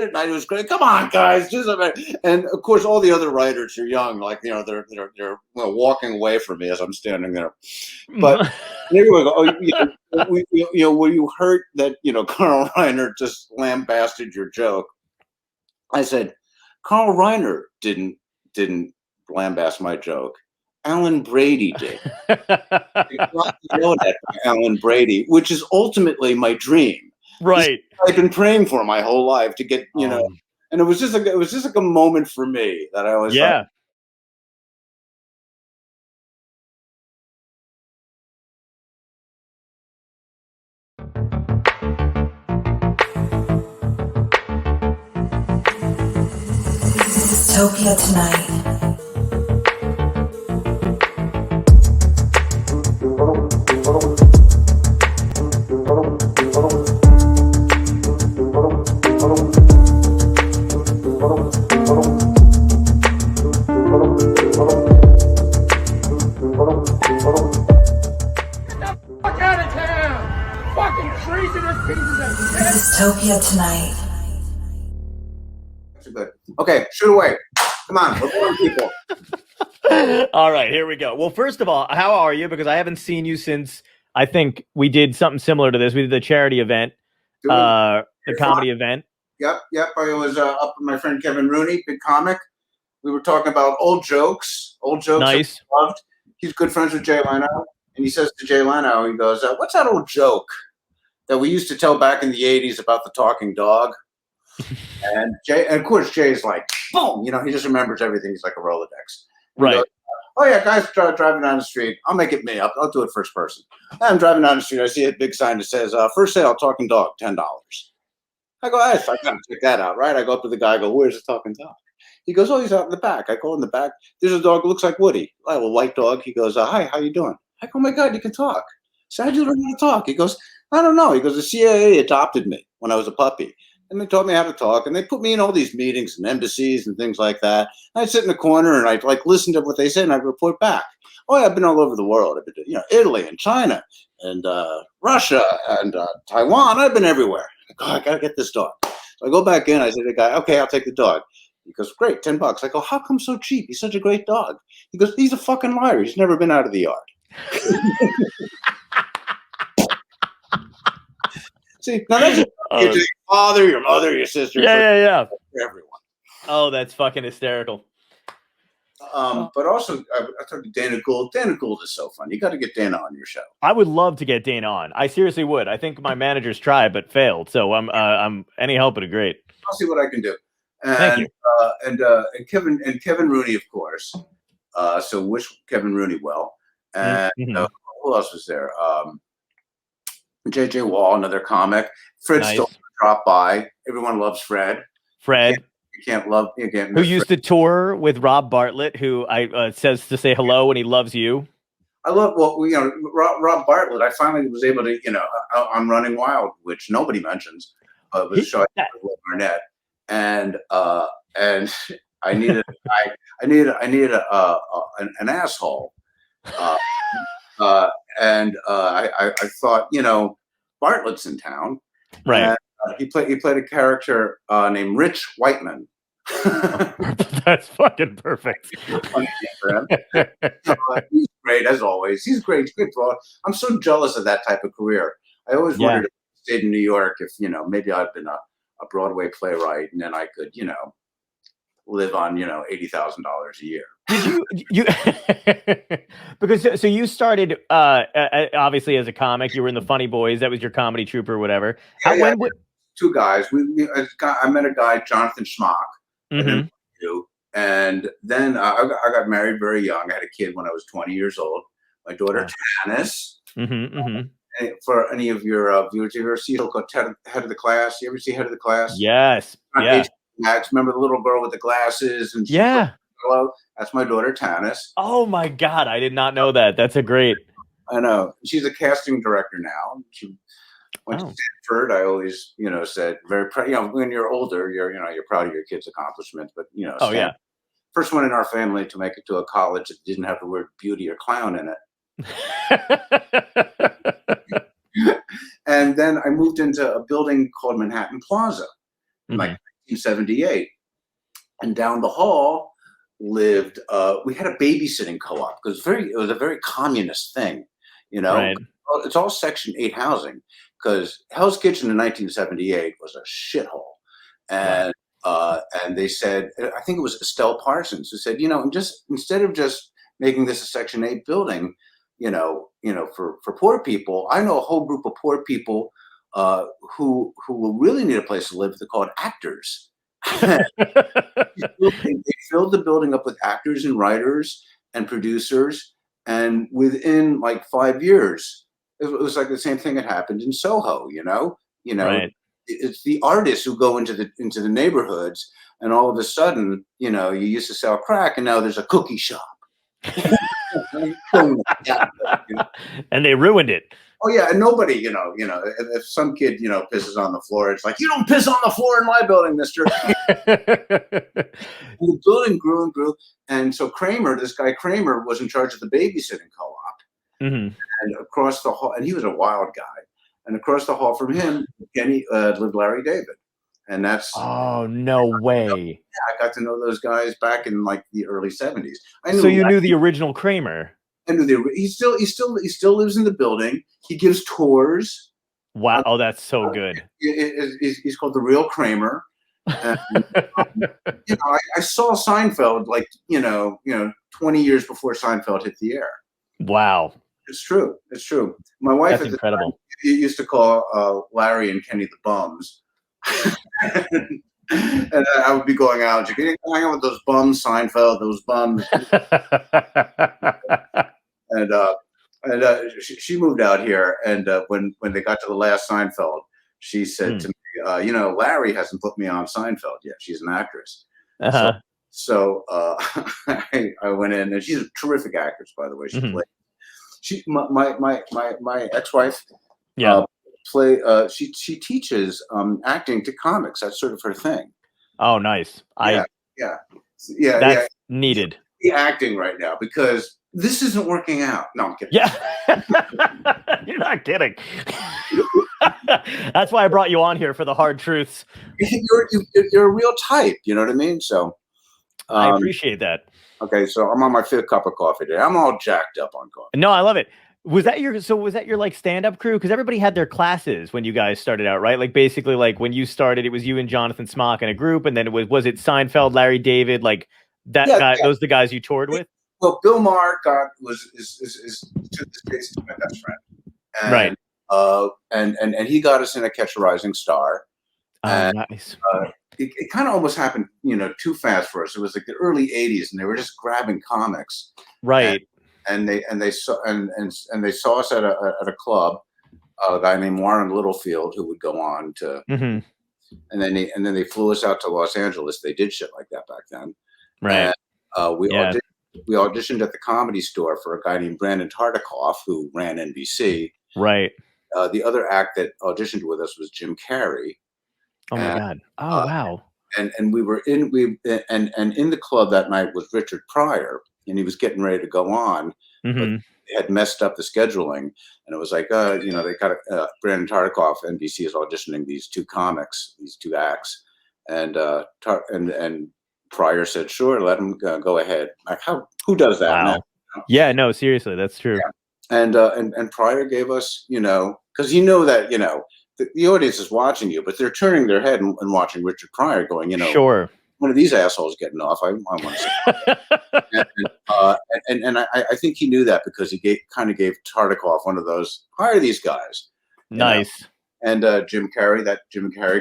night. It was great. Come on, guys, just a minute. And of course, all the other writers are young, like they're walking away from me as I'm standing there. But there we go. Were you hurt that Carl Reiner just lambasted your joke? I said, Carl Reiner didn't lambast my joke. Alan Brady did. Alan Brady, which is ultimately my dream. Right. I've been praying for my whole life to get, and it was just like a moment for me that I always thought. Dystopia tonight. Dystopia tonight. Good. Okay, shoot away. Come on, we're boring people. All right, here we go. Well, first of all, how are you? Because I haven't seen you since I think we did something similar to this. We did the charity event, the comedy event. Yep. I was up with my friend Kevin Rooney, big comic. We were talking about old jokes. Nice. I loved. He's good friends with Jay Leno, and he says to Jay Leno, he goes, "What's that old joke that we used to tell back in the '80s about the talking dog?" And of course, Jay's like, boom, he just remembers everything. He's like a Rolodex. And right. Goes, oh, yeah, guys driving down the street. I'll make it me. I'll do it first person. I'm driving down the street. I see a big sign that says, first sale, talking dog, $10. I go, I got to check that out, right? I go up to the guy. I go, where's the talking dog? He goes, oh, he's out in the back. I go in the back. There's a dog that looks like Woody. I have a white dog. He goes, hi, how you doing? I go, oh, my God, you can talk. So how'd you learn how to talk? He goes, I don't know. He goes, the CIA adopted me when I was a puppy. And they taught me how to talk, and they put me in all these meetings and embassies and things like that. And I'd sit in the corner and I'd listen to what they said and I'd report back. Oh, yeah, I've been all over the world. I've been to Italy and China and Russia and Taiwan. I've been everywhere. I gotta get this dog. So I go back in. I say to the guy, okay, I'll take the dog. He goes, great, $10. I go, how come so cheap? He's such a great dog. He goes, he's a fucking liar. He's never been out of the yard. See, now that's your father, your mother, your sister. Yeah. Everyone. Oh, that's fucking hysterical. But also, I talked to Dana Gould. Dana Gould is so fun. You got to get Dana on your show. I would love to get Dana on. I seriously would. I think my managers tried but failed. So I'm any help would be great. I'll see what I can do. And, thank you. And Kevin Rooney, of course. So wish Kevin Rooney well. And who else was there? J.J. Wall, another comic. Fred still dropped by. Everyone loves Fred. You can't who used to tour with Rob Bartlett, who says to say hello when he loves you. I love Rob Bartlett. I finally was able to on Running Wild, which nobody mentions, was showing Barnett, and I needed an asshole, and I thought Bartlett's in town, right? He played a character named Rich Whiteman. That's fucking perfect. He's great as always. He's great. He's great. I'm so jealous of that type of career. I always wondered if I stayed in New York, if maybe I'd been a Broadway playwright, and then I could live on $80,000 a year. Did you because so you started obviously as a comic. You were in the Funny Boys. That was your comedy troupe or whatever. Two guys. I met a guy, Jonathan Schmock, and then I got married very young. I had a kid when I was 20 years old. My daughter Tanis. For any of your viewers, you ever see Head of the Class? You ever see Head of the Class? Yes. Max, remember the little girl with the glasses? And hello, that's my daughter Tanis. Oh my God, I did not know that. That's a great. I know. She's a casting director now. She went to Stanford. I always, said very proud. When you're older, you're proud of your kids' accomplishments. But Stanford, first one in our family to make it to a college that didn't have the word beauty or clown in it. And then I moved into a building called Manhattan Plaza in 1978. And down the hall lived, we had a babysitting co-op because it was a very communist thing, you know. Right. Well, it's all Section 8 housing because Hell's Kitchen in 1978 was a shithole. And and they said, I think it was Estelle Parsons who said, you know, just instead of just making this a Section 8 building, for poor people, I know a whole group of poor people who will really need a place to live. They're called actors. They filled the building up with actors and writers and producers, and within like 5 years, it was like the same thing that happened in Soho. Right. It's the artists who go into the neighborhoods, and all of a sudden, you used to sell crack, and now there's a cookie shop. And they ruined it. Oh yeah, and nobody, if some kid, pisses on the floor, it's like, you don't piss on the floor in my building, mister. The building grew and grew, and so this guy Kramer, was in charge of the babysitting co-op, and across the hall, and he was a wild guy, and across the hall from him, lived Larry David, and that's no way. I got to know those guys back in like the early 70s. So you knew the original Kramer. I knew he still lives in the building. He gives tours. Wow! Oh, that's so good. He's called the Real Kramer. And, I saw Seinfeld 20 years before Seinfeld hit the air. Wow! It's true. My wife That's incredible. Used to call Larry and Kenny the bums. And I would be going out. You can hang out with those bums, Seinfeld. Those bums. And she moved out here, and when they got to the last Seinfeld, she said to me, Larry hasn't put me on Seinfeld yet. She's an actress. So I went in, and she's a terrific actress, by the way. She my ex-wife. Yeah. She teaches acting to comics. That's sort of her thing. Oh, nice. Yeah. That's needed. Acting right now because this isn't working out. No, I'm kidding. Yeah. You're not kidding. That's why I brought you on here, for the hard truths. You're a real type. You know what I mean? So I appreciate that. Okay, so I'm on my 5th cup of coffee today. I'm all jacked up on coffee. No, I love it. Was that your like stand-up crew? Because everybody had their classes when you guys started out, right? Like basically, like when you started, it was you and Jonathan Smock in a group, and then it was it Seinfeld, Larry David, like that guy? Yeah. Those are the guys you toured with? Well, Bill Maher is to this day still my best friend, and, right? And he got us in A Catch a Rising Star. Oh, nice. It kind of almost happened, too fast for us. It was like the early '80s, and they were just grabbing comics, right? And they saw us at a club, a guy named Warren Littlefield, who would go on to, and then they flew us out to Los Angeles. They did shit like that back then, right? And, we auditioned at the Comedy Store for a guy named Brandon Tartikoff, who ran NBC. Right. The other act that auditioned with us was Jim Carrey. Oh my God! Oh wow! And we were in the club that night was Richard Pryor, and he was getting ready to go on, but they had messed up the scheduling, and it was like, they got Brandon Tartikoff, NBC is auditioning these 2 comics, these 2 acts, and Pryor said, "Sure, let him go ahead." Like, who does that? Wow. Now? Yeah, no, seriously, that's true. Yeah. And Pryor gave us, because that, the audience is watching you, but they're turning their head and watching Richard Pryor, going, sure, one of these assholes getting off. I want to see. And I think he knew that because he kind of gave Tartikoff one of those, hire these guys. Nice. And Jim Carrey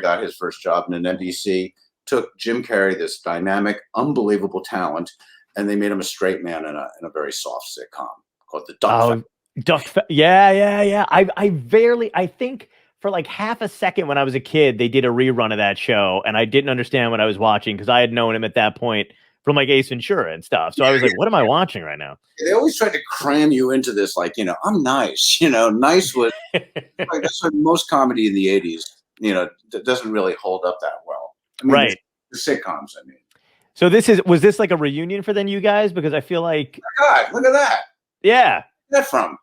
got his first job in an NBC. Took Jim Carrey, this dynamic, unbelievable talent, and they made him a straight man in a very soft sitcom called The Duck Factory. Yeah. I think for like half a second when I was a kid, they did a rerun of that show, and I didn't understand what I was watching because I had known him at that point from like Ace Ventura and stuff. So I was like, what am I watching right now? They always tried to cram you into this, like, I'm nice. Nice was like, that's like most comedy in the 80s, that doesn't really hold up that well. I mean, right. The sitcoms, I mean. So was this like a reunion for then you guys? Because I feel like, oh my God, look at that. Yeah. Where's that from?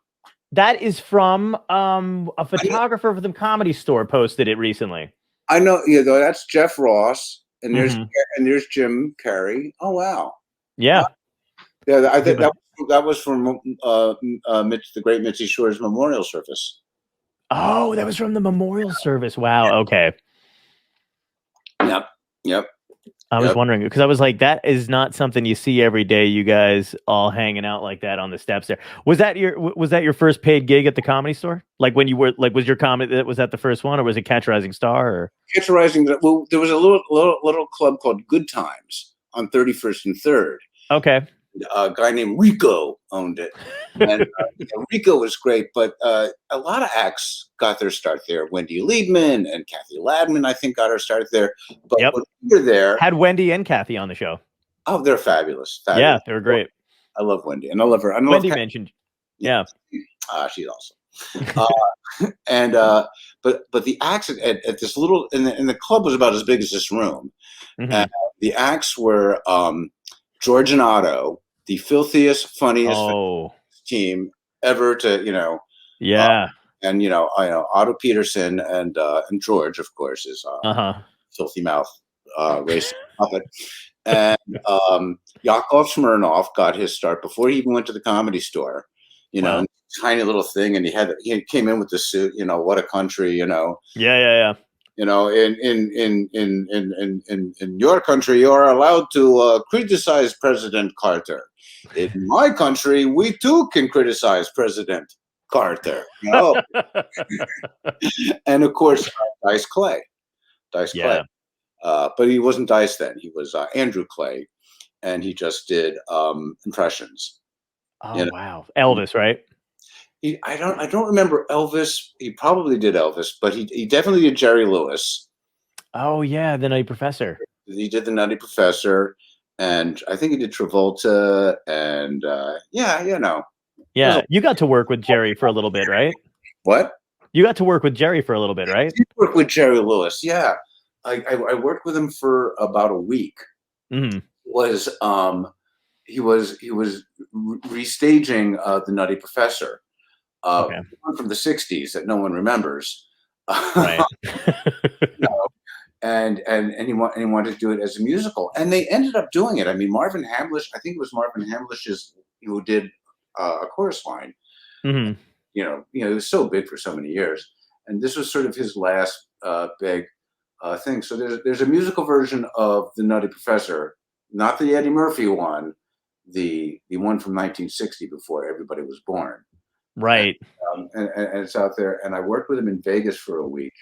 That is from a photographer for the Comedy Store posted it recently. I know, that's Jeff Ross. and there's Jim Carrey. Oh wow. Yeah. Yeah, I think that was from the great Mitzi Shore's memorial service. Oh, that was from the memorial service. Wow. Okay. Yep. I was wondering because I was like, that is not something you see every day. You guys all hanging out like that on the steps there. Was that your first paid gig at the Comedy Store? Like when you were like, was your comedy was that the first one, or was it Catch a Rising Star? Or Catch a Rising? Well, there was a little club called Good Times on 31st and 3rd. Okay. A guy named Rico owned it, and Rico was great. But a lot of acts got their start there. Wendy Liebman and Kathy Ladman, I think, got her start there. But when we were there, had Wendy and Kathy on the show. Oh, they're fabulous. Yeah, they were great. I love Wendy, and I love her. I Wendy mentioned, yeah, she's awesome. But the acts at this little and the club was about as big as this room. And the acts were George and Otto, the filthiest, funniest team ever to, and I know Otto Peterson and George, of course, is filthy mouth race puppet, and Yakov Smirnoff got his start before he even went to the Comedy Store. Tiny little thing, and he came in with the suit. What a country. Yeah. In your country, you are allowed to criticize President Carter. In my country, we too can criticize President Carter. And of course, Dice Clay. Clay. But he wasn't Dice then. He was Andrew Clay, and he just did impressions. Oh wow, Elvis, right? I don't remember Elvis. He probably did Elvis, but he definitely did Jerry Lewis. Oh yeah, the Nutty Professor. He did the Nutty Professor, and I think he did Travolta, and Yeah, you got to work with Jerry for a little bit, right? What? You got to work with Jerry for a little bit, right? I did work with Jerry Lewis. Yeah, I worked with him for about a week. Mm-hmm. He was restaging the Nutty Professor. One from the 60s that no one remembers. Right. And he wanted to do it as a musical, and they ended up doing it. I mean, Marvin Hamlish, I think it was Marvin Hamlish who did a chorus line. Mm-hmm. He was so big for so many years, and this was sort of his last big thing. So there's a musical version of the Nutty Professor, not the Eddie Murphy one, the one from 1960 before everybody was born. Right. And it's out there. And I worked with him in Vegas for a week.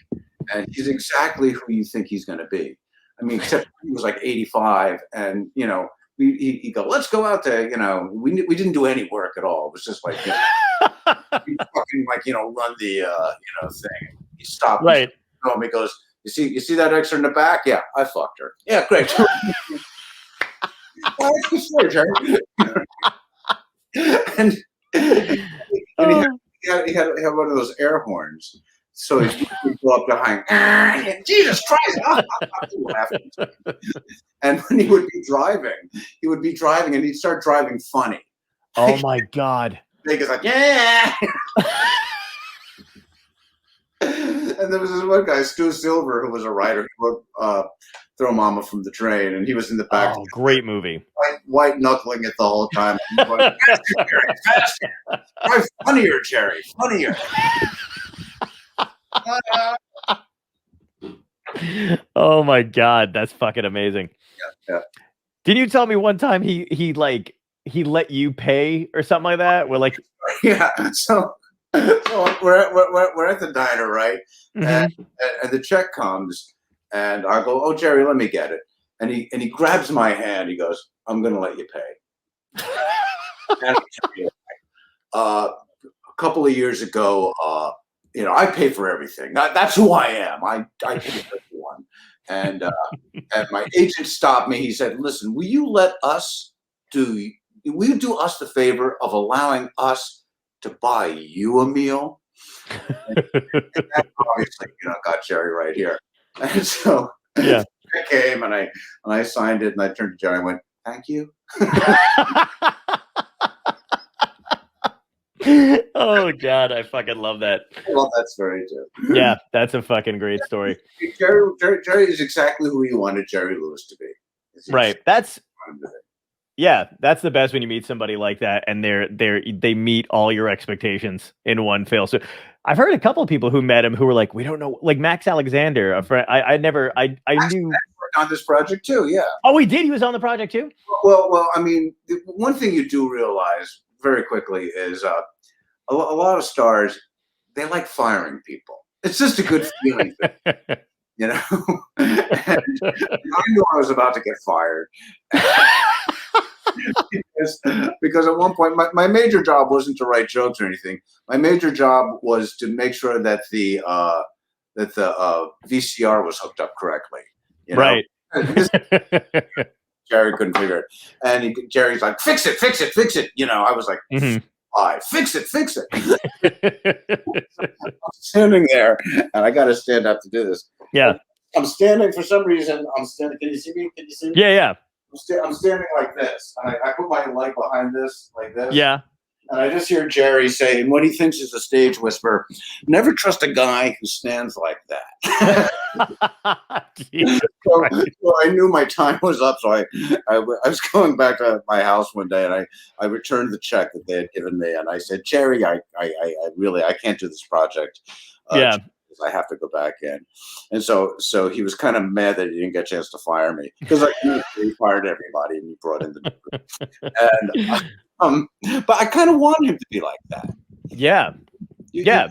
And he's exactly who you think he's going to be. I mean, except he was like 85. And, he go, let's go out there. We didn't do any work at all. It was just like, we fucking run the, thing. He stopped. Right. He goes, you see that extra in the back? Yeah, I fucked her. Yeah, great. That's the story, Jerry. And he had one of those air horns, so he'd go up behind. Jesus Christ! And when he would be driving, and he'd start driving funny. Oh my God! Vegas like yeah. And there was this one guy, Stu Silver, who was a writer. He wrote "Throw Mama from the Train," and he was in the back. Oh, great movie! White knuckling it the whole time. Going, faster. Drive funnier, Jerry. Funnier. Oh my God, that's fucking amazing. Yeah. Didn't you tell me one time he let you pay or something like that? We're like, yeah. So we're at the diner, right? Mm-hmm. And the check comes, and I go, "Oh, Jerry, let me get it." And he grabs my hand. He goes, "I'm going to let you pay." And a couple of years ago, I pay for everything. That's who I am. I pay for everyone. And my agent stopped me. He said, "Listen, will you do us the favor of allowing us to buy you a meal?" And that obviously, got Jerry right here. And so I came and I signed it, and I turned to Jerry and I went, "Thank you." Oh God, I fucking love that. Well, that's very true. Yeah, that's a fucking great story. Jerry is exactly who you wanted Jerry Lewis to be. Right. That's the best when you meet somebody like that and they meet all your expectations in one fell. So I've heard a couple of people who met him who were like, we don't know, like Max Alexander, a friend. I knew worked on this project too. Yeah. Oh, he did. He was on the project too. Well. I mean, one thing you do realize very quickly is a lot of stars, they like firing people. It's just a good feeling, you know. I knew I was about to get fired. because at one point my major job wasn't to write jokes or anything. My major job was to make sure that the VCR was hooked up correctly. You know? Right. Jerry couldn't figure it, and Jerry's like, "Fix it." You know, I was like, "Why? Fix it." I'm standing there, and I got to stand up to do this. Yeah. I'm standing for some reason. I'm standing. Can you see me? Yeah. I'm standing like this. And I put my leg behind this, like this. Yeah. And I just hear Jerry saying what he thinks is a stage whisper, never trust a guy who stands like that. so I knew my time was up. So I was going back to my house one day, and I returned the check that they had given me. And I said, Jerry, I can't do this project. Yeah. I have to go back in. And so he was kind of mad that he didn't get a chance to fire me, because he fired everybody and he brought in the and but I kind of wanted him to be like that. Yeah.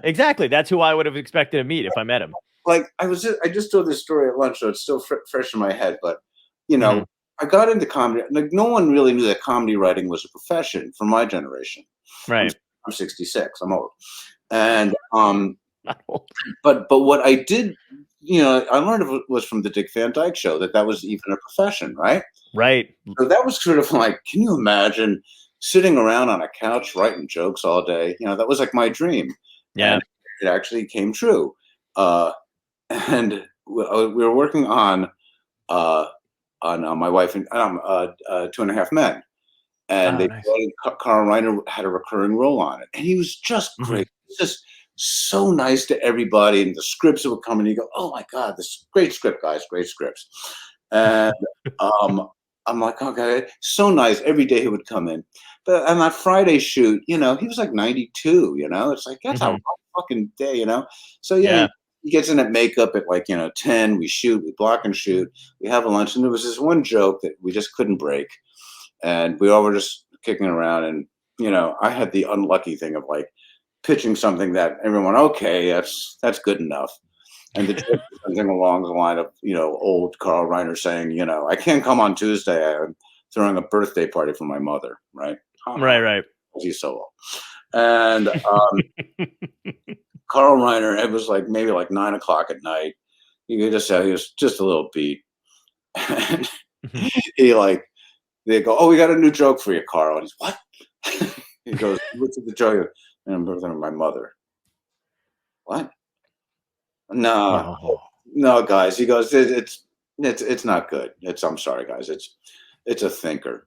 Exactly. That's who I would have expected to meet if I met him. Like I just told this story at lunch, so it's still fresh in my head. But you know, I got into comedy. Like no one really knew that comedy writing was a profession for my generation. Right. I'm 66. I'm old, and But what I did, you know, I learned it was from the Dick Van Dyke Show that was even a profession, right? Right. So that was sort of like, can you imagine sitting around on a couch writing jokes all day? You know, that was like my dream. Yeah. And it actually came true. And we were working on my wife and 2.5 Men, and Carl Reiner had a recurring role on it, and he was just great. Just so nice to everybody, and the scripts would come and you go, oh my God, this great script, guys, great scripts. And I'm like, okay, so nice. Every day he would come in. But on that Friday shoot, you know, he was like 92, you know, it's like, that's a fucking day, you know? So yeah. He gets in at makeup at like, 10, we shoot, we block and shoot, we have a lunch. And there was this one joke that we just couldn't break. And we all were just kicking around. And, you know, I had the unlucky thing of like, pitching something that everyone, okay, that's good enough. And the joke was something along the line of, old Carl Reiner saying, I can't come on Tuesday. I'm throwing a birthday party for my mother, right? Right. He's so old. And Carl Reiner, it was like maybe like 9 o'clock at night. You could just say he was just a little beat. And they go, oh, we got a new joke for you, Carl. And he's, what? He goes, what's the joke? And I'm birthing my mother. What? No, guys. He goes, it's not good. I'm sorry, guys. It's a thinker.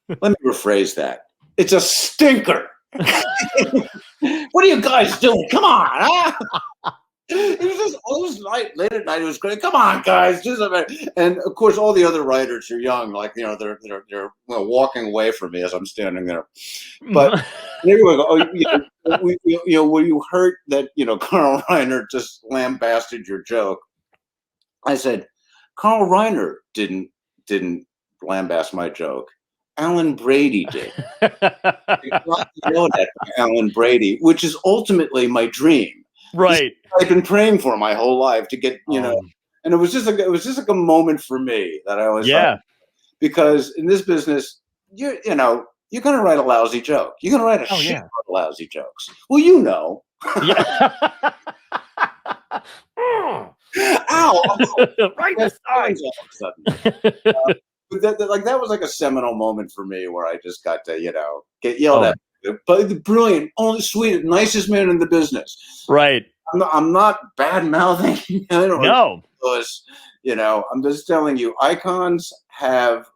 Let me rephrase that. It's a stinker. What are you guys doing? Come on. Huh? It was just always late at night. It was great. Come on, guys. Just a minute. And of course, all the other writers are young. Like, they're walking away from me as I'm standing there. But anyway, were you hurt that Carl Reiner just lambasted your joke? I said, Carl Reiner didn't lambast my joke. Alan Brady did. Alan Brady, which is ultimately my dream. Right. I've been praying for my whole life to get, and it was just like a moment for me that I always thought, because in this business, you're going to write a lousy joke. You're going to write a shit of lousy jokes. Well, Yeah. Ow! Right in the side. That was like a seminal moment for me where I just got to, get yelled at. But the brilliant, only sweet, nicest man in the business. Right. I'm not bad mouthing. No. I'm just telling you, icons have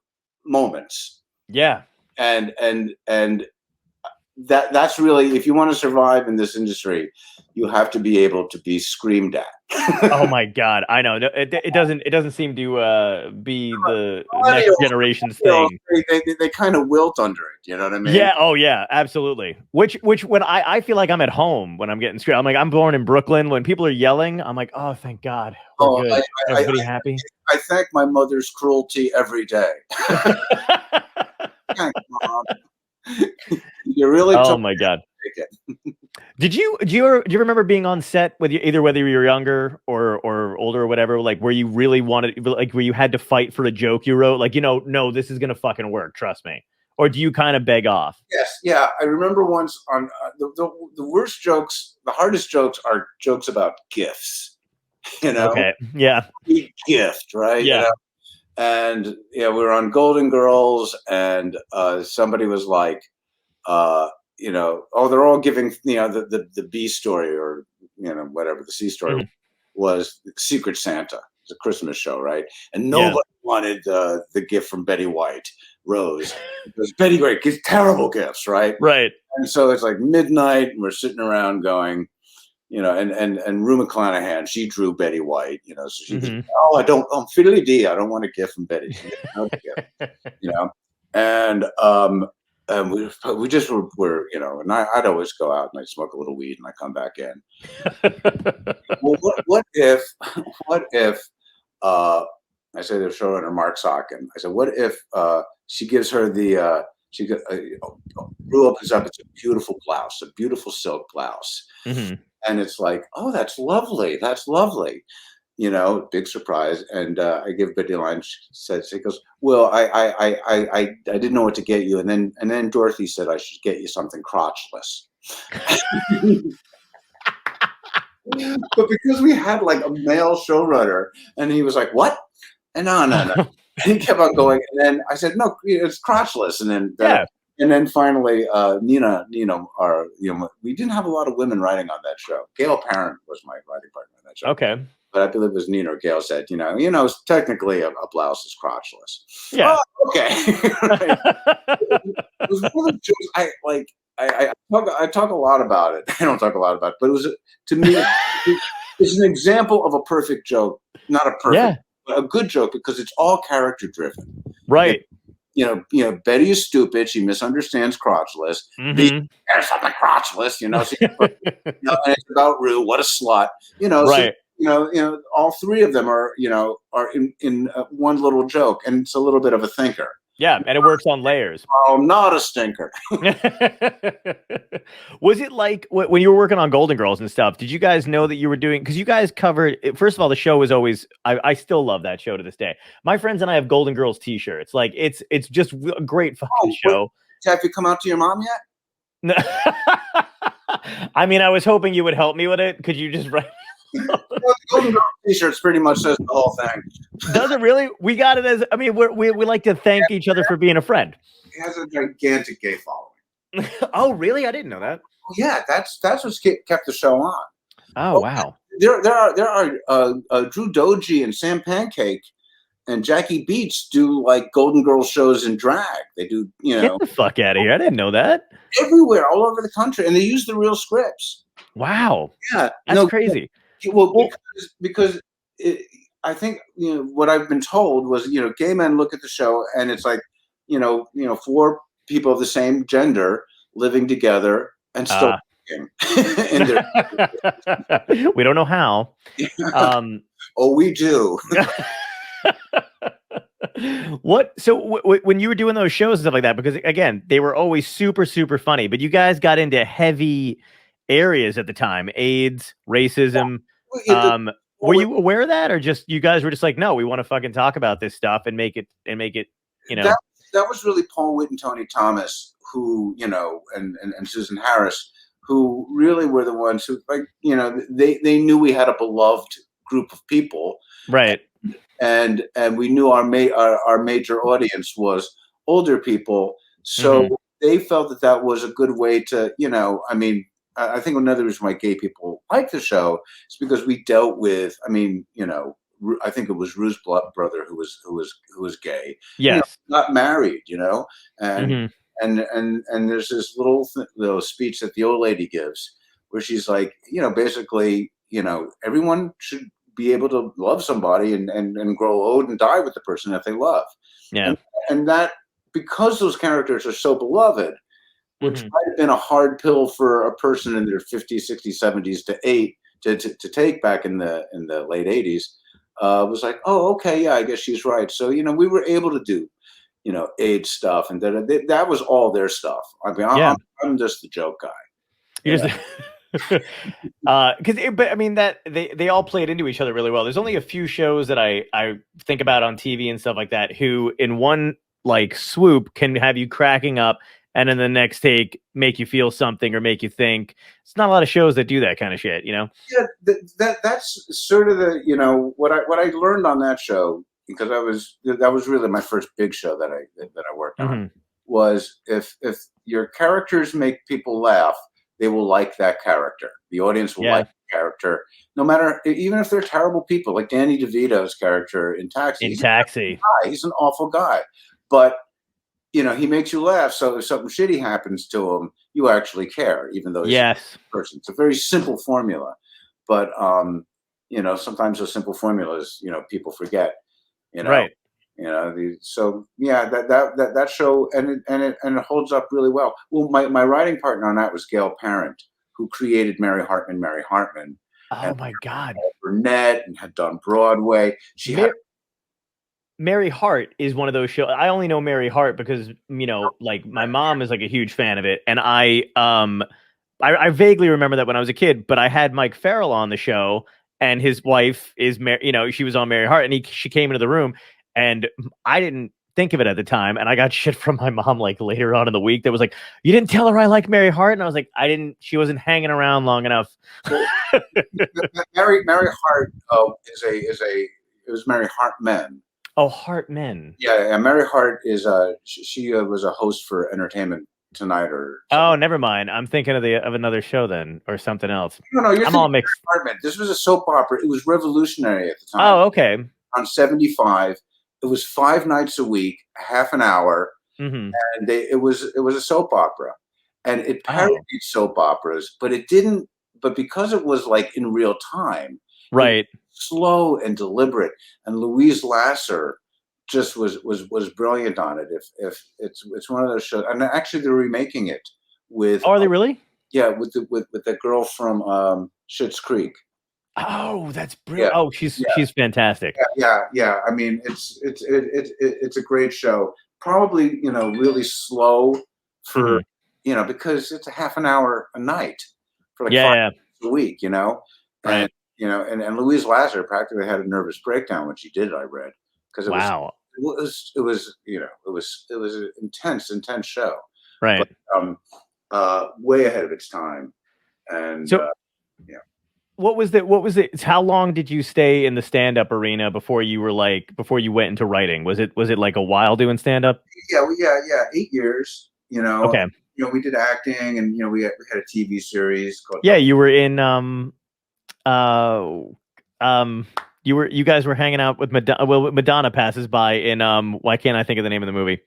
moments. Yeah. And that's really, if you want to survive in this industry, you have to be able to be screamed at. Oh my God, I know. No, it doesn't seem to be the next generation's thing. They kind of wilt under it. You know what I mean? Yeah. Oh yeah, absolutely. Which when I feel like I'm at home when I'm getting screamed. I'm like, I'm born in Brooklyn. When people are yelling, I'm like, oh, thank God, we're good. Everybody happy. I thank my mother's cruelty every day. Thanks, Mom. You really. Oh my God. Do you remember being on set with you, either whether you were younger or older or whatever, like where you really wanted, like where you had to fight for a joke you wrote, like, no, this is gonna fucking work, trust me, or do you kind of beg off? Yes, yeah. I remember once on the worst jokes, the hardest jokes are jokes about gifts. Okay, yeah, big gift, right? Yeah. And we were on Golden Girls, and somebody was like, oh, they're all giving, the B story, or whatever the C story was, Secret Santa. It's a Christmas show, right? And nobody wanted the gift from Betty White, Rose, because Betty White gives terrible gifts, right? Right. And so it's like midnight, and we're sitting around going, and Rue McClanahan, she drew Betty White, so she was, fiddly dee, I don't want a gift from Betty, and we just were, and I'd always go out and I'd smoke a little weed and I come back in. Well, what if I say the showrunner Mark Socken, I said, what if she gives her the Rue opens up, it's a beautiful blouse, a beautiful silk blouse. And it's like, oh, that's lovely. Big surprise. And I give Betty a line. She goes, well, I didn't know what to get you. And then Dorothy said I should get you something crotchless. But because we had like a male showrunner, and he was like, what? And no. And he kept on going. And then I said, no, it's crotchless. And then And then finally, Nina, we didn't have a lot of women writing on that show. Gail Parent was my writing partner on that show. Okay. But I believe it was Nina or Gail said, technically a blouse is crotchless. Yeah. Oh, okay. It was one of the jokes I talk a lot about it. I don't talk a lot about it, but it was, to me, it's an example of a perfect joke. Not a perfect, but a good joke, because it's all character driven. Right. Betty is stupid. She misunderstands crotchless. There's something crotchless, and it's about Rue. What a slut, Right. So, all three of them are in one little joke, and it's a little bit of a thinker. Yeah, and it works on layers. Oh, not a stinker. Was it like when you were working on Golden Girls and stuff? Did you guys know that you were doing? Because you guys covered. First of all, the show was always. I still love that show to this day. My friends and I have Golden Girls T-shirts. Like it's just a great fucking show. Have you come out to your mom yet? No. I mean, I was hoping you would help me with it. Could you just write? Golden Girls T-shirts pretty much says the whole thing. Does it really? We got it as. I mean, we like to thank each other for being a friend. It has a gigantic gay following. Oh, really? I didn't know that. Yeah, that's what's kept the show on. Oh, wow. There are Drew Doji and Sam Pancake and Jackie Beats do like Golden Girls shows in drag. They do, Get the fuck out of here! I didn't know that. Everywhere, all over the country, and they use the real scripts. Wow. Yeah, that's crazy. Well, because I think what I've been told was gay men look at the show and it's like four people of the same gender living together and still in their we don't know how. Oh, we do. What? So when you were doing those shows and stuff like that, because again, they were always super, super funny, but you guys got into heavy areas at the time: AIDS, racism. Were you aware of that, or just you guys were just like, no, we want to fucking talk about this stuff and make it, That was really Paul Witt and Tony Thomas, who and Susan Harris, who really were the ones who, like, they knew we had a beloved group of people, right? And we knew our major audience was older people, so they felt that was a good way to, I think another reason why gay people like the show is because we dealt with, I think it was Rue's brother who was gay. Yes, not married, and And there's this little speech that the old lady gives where she's like, basically, everyone should be able to love somebody and grow old and die with the person that they love. Yeah. And that, because those characters are so beloved, which might have been a hard pill for a person in their 50s, 60s, 70s to take back in the late 80s, was like, oh, okay, yeah, I guess she's right. So, we were able to do, age stuff, and that was all their stuff. I mean, I'm just the joke guy. You're just but I mean that they all played into each other really well. There's only a few shows that I think about on TV and stuff like that who in one like swoop can have you cracking up and in the next take make you feel something or make you think. It's not a lot of shows that do that kind of shit, Yeah, that's sort of the what I learned on that show, because that was really my first big show that I worked on, was if your characters make people laugh, they will like that character. The audience will like the character, no matter, even if they're terrible people, like Danny DeVito's character in Taxi. He's an awful guy, but he makes you laugh. So if something shitty happens to him, you actually care, even though he's a person. It's a very simple formula, but sometimes those simple formulas, people forget. Right. So yeah, that show, and it holds up really well. Well, my writing partner on that was Gail Parent, who created Mary Hartman. Oh my God. Burnett, and had done Broadway. Mary Hart is one of those shows. I only know Mary Hart because like my mom is like a huge fan of it, and I vaguely remember that when I was a kid. But I had Mike Farrell on the show, and his wife is she was on Mary Hart, and she came into the room. And I didn't think of it at the time. And I got shit from my mom like later on in the week that was like, you didn't tell her I like Mary Hart? And I was like, she wasn't hanging around long enough. Mary Hart it was Mary Hartman. Oh, Hartman. Yeah. Mary Hart is she was a host for Entertainment Tonight or something. Oh, never mind. I'm thinking of another show then, or something else. No, I'm all mixed. Hartman. This was a soap opera. It was revolutionary at the time. Oh, okay. On 75. It was 5 nights a week, half an hour, and it was a soap opera, and it parodied soap operas, but it didn't. But because it was like in real time, right, slow and deliberate, and Louise Lasser just was brilliant on it. If it's one of those shows, and actually they're remaking it with. Oh, are they really? Yeah, with the girl from Schitt's Creek. Oh, that's brilliant! Yeah. Oh, she's fantastic. Yeah. I mean, it's a great show. Probably really slow for because it's a half an hour a night for like 5 nights a week. Right. And Louise Lasser practically had a nervous breakdown when she did it. I read because it was an intense show. Right. But, way ahead of its time, and so. What was it? How long did you stay in the stand-up arena before you went into writing? Was it like a while doing stand-up? Yeah, 8 years. Okay. We did acting, and we had a TV series called. Yeah, you were in you guys were hanging out with Madonna. Well, Madonna passes by in why can't I think of the name of the movie?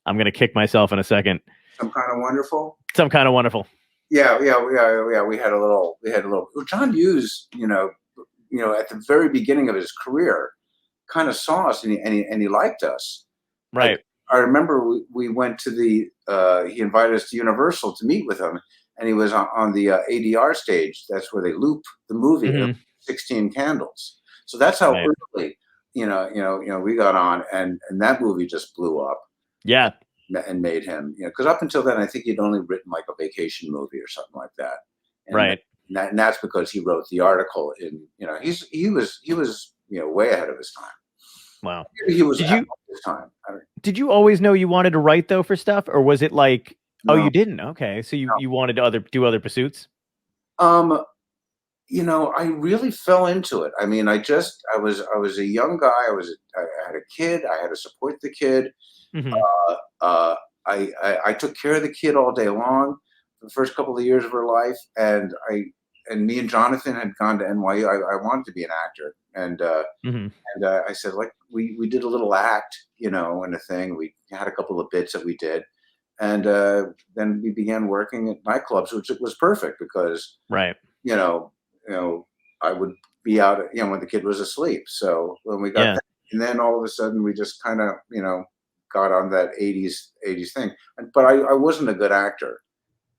I'm gonna kick myself in a second. Some Kind of Wonderful. Some Kind of Wonderful. Yeah. We had a little. Well, John Hughes, at the very beginning of his career, kind of saw us and he liked us. Right. I remember we went to he invited us to Universal to meet with him, and he was on the ADR stage. That's where they loop the movie, 16 Candles. So that's how early, we got on, and that movie just blew up. Yeah. And made him, because up until then, I think he'd only written like a vacation movie or something like that. And right. And that's because he wrote the article in, he was way ahead of his time. Wow. He was ahead of his time. Did you always know you wanted to write though for stuff, or was it like, no. Oh, you didn't? Okay. So you wanted to do other pursuits? I really fell into it. I mean, I was a young guy. I had a kid. I had to support the kid. Mm-hmm. I took care of the kid all day long for the first couple of years of her life, and me and Jonathan had gone to NYU. I wanted to be an actor, and I said, like, we did a little act, and a thing. We had a couple of bits that we did, And then we began working at nightclubs, which was perfect because, Right. you know, I would be out, when the kid was asleep. So when we got Yeah. that, and then all of a sudden we just kind of, got on that 80s thing. But I wasn't a good actor.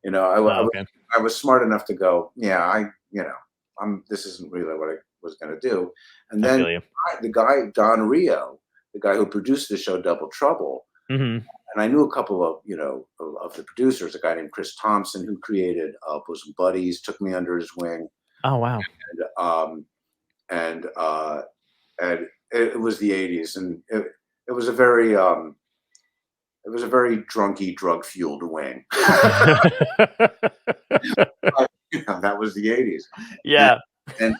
Oh, okay. I was smart enough to go, yeah, this isn't really what I was going to do. And I then feel you. the guy, Don Rio, the guy who produced the show Double Trouble, Mm-hmm. and I knew a couple of, of the producers, a guy named Chris Thompson who created Bosom Buddies, took me under his wing. Oh, wow. And it was the 80s, and it was a very drunky, drug fueled wing. That was the 80s. Yeah. And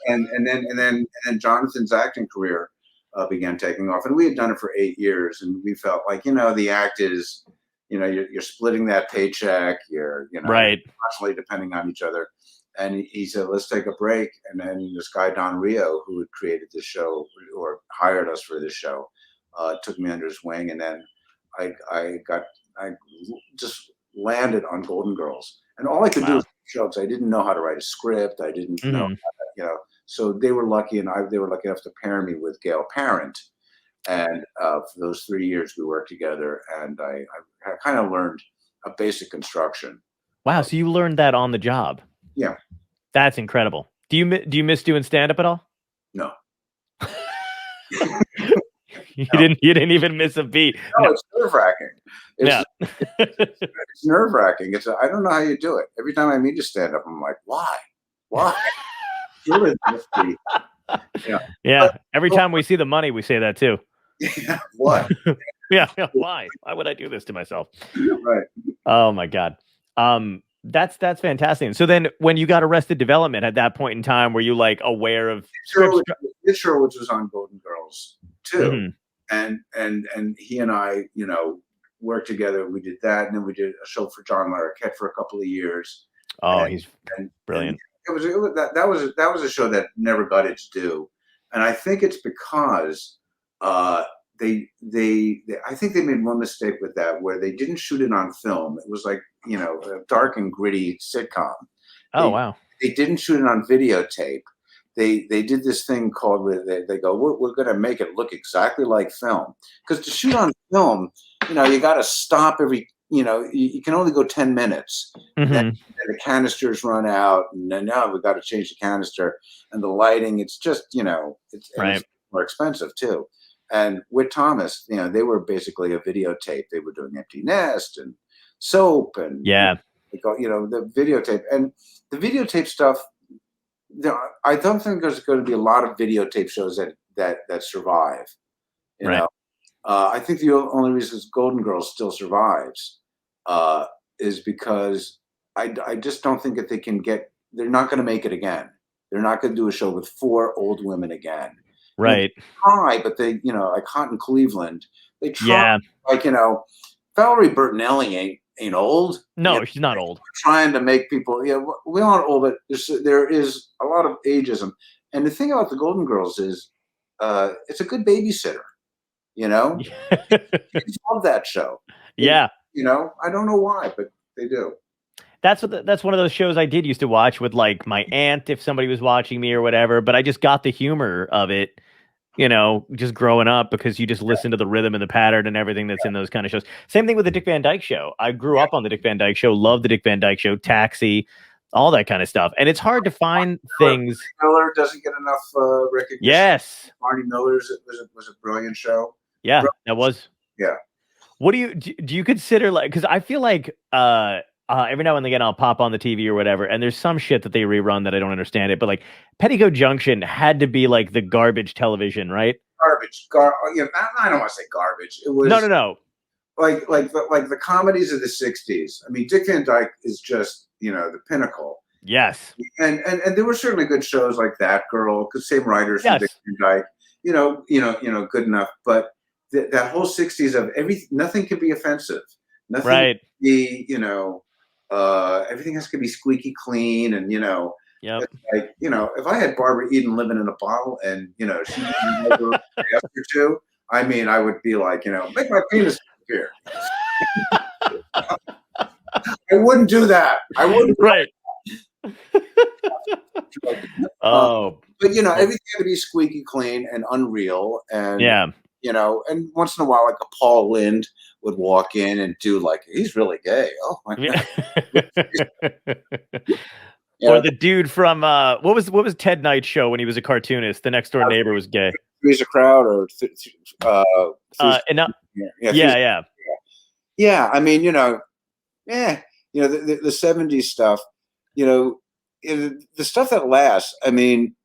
then Jonathan's acting career began taking off, and we had done it for 8 years, and we felt like, the act is, you're splitting that paycheck, you're Right. constantly depending on each other. And he said, let's take a break. And then this guy, Don Rio, who had created this show or hired us for this show, took me under his wing. And then I just landed on Golden Girls. And all I could do was show, because I didn't know how to write a script. I didn't know, how to, so they were lucky, and they were lucky enough to pair me with Gail Parent. And for those 3 years we worked together, and I kind of learned a basic construction. Wow. So you learned that on the job. Yeah. That's incredible. Do you miss doing stand-up at all? No. You didn't even miss a beat. No, it's nerve-wracking. It's nerve-wracking. I don't know how you do it. Every time I meet a stand-up, I'm like, why? Yeah. Every time we see the money, we say that too. Yeah. What? Yeah. Why? Why would I do this to myself? Right. Oh my God. That's fantastic. And so then when you got Arrested Development at that point in time, were you like aware of which was on Golden Girls too. And he and I, worked together. We did that, and then we did a show for John Larroquette for a couple of years. Oh, he's brilliant. And that was a show that never got its due. And I think it's because I think they made one mistake with that, where they didn't shoot it on film. It was like, a dark and gritty sitcom. Wow. They didn't shoot it on videotape. They did this thing called, they go, we're going to make it look exactly like film. Because to shoot on film, you got to stop every, you can only go 10 minutes. Mm-hmm. And the canisters run out, and then now we've got to change the canister, and the lighting, it's just, it's more expensive too. And with Thomas, they were basically a videotape. They were doing Empty Nest and Soap, and the videotape, and the videotape stuff. I don't think there's going to be a lot of videotape shows that survive. I think the only reason Golden Girls still survives is because I just don't think that they're not going to make it again. They're not going to do a show with 4 old women again. Right. They try, but they, like Hot in Cleveland, they try. Yeah. Like, Valerie Bertinelli ain't old. No, she's not old. Trying to make people, we aren't old, but there is a lot of ageism. And the thing about the Golden Girls is, it's a good babysitter. Kids love that show. Yeah. I don't know why, but they do. That's one of those shows I did used to watch with like my aunt if somebody was watching me or whatever. But I just got the humor of it, just growing up, because you just listen to the rhythm and the pattern and everything that's in those kind of shows. Same thing with the Dick Van Dyke Show. I grew up on the Dick Van Dyke Show, loved the Dick Van Dyke Show, Taxi, all that kind of stuff. And it's hard to find things. Miller doesn't get enough recognition. Yes. Marty Miller's was a brilliant show. Yeah, that was. Yeah. What do you consider, like, because I feel like every now and again I'll pop on the TV or whatever, and there's some shit that they rerun that I don't understand it, but like Petticoat Junction had to be like the garbage television, right? Garbage. I don't want to say garbage. It was no. Like the comedies of the 60s. I mean, Dick Van Dyke is just, the pinnacle. Yes. And there were certainly good shows like That Girl, because same writers from Dick Van Dyke, good enough. But that whole 60s of nothing can be offensive. Nothing can be, everything has to be squeaky clean, and Yep. Like, if I had Barbara Eden living in a bottle, and she never asked her to, I mean, I would be like, make my penis disappear. I wouldn't do that. I wouldn't. Right. Oh, but everything had to be squeaky clean and unreal, and yeah. and once in a while, like a Paul Lind would walk in and do like, he's really gay. Oh my god. Or the dude from what was Ted Knight's show when he was a cartoonist? The next door neighbor was gay. Three's a Crowd or yeah. I mean, the 70s stuff, the stuff that lasts. I mean,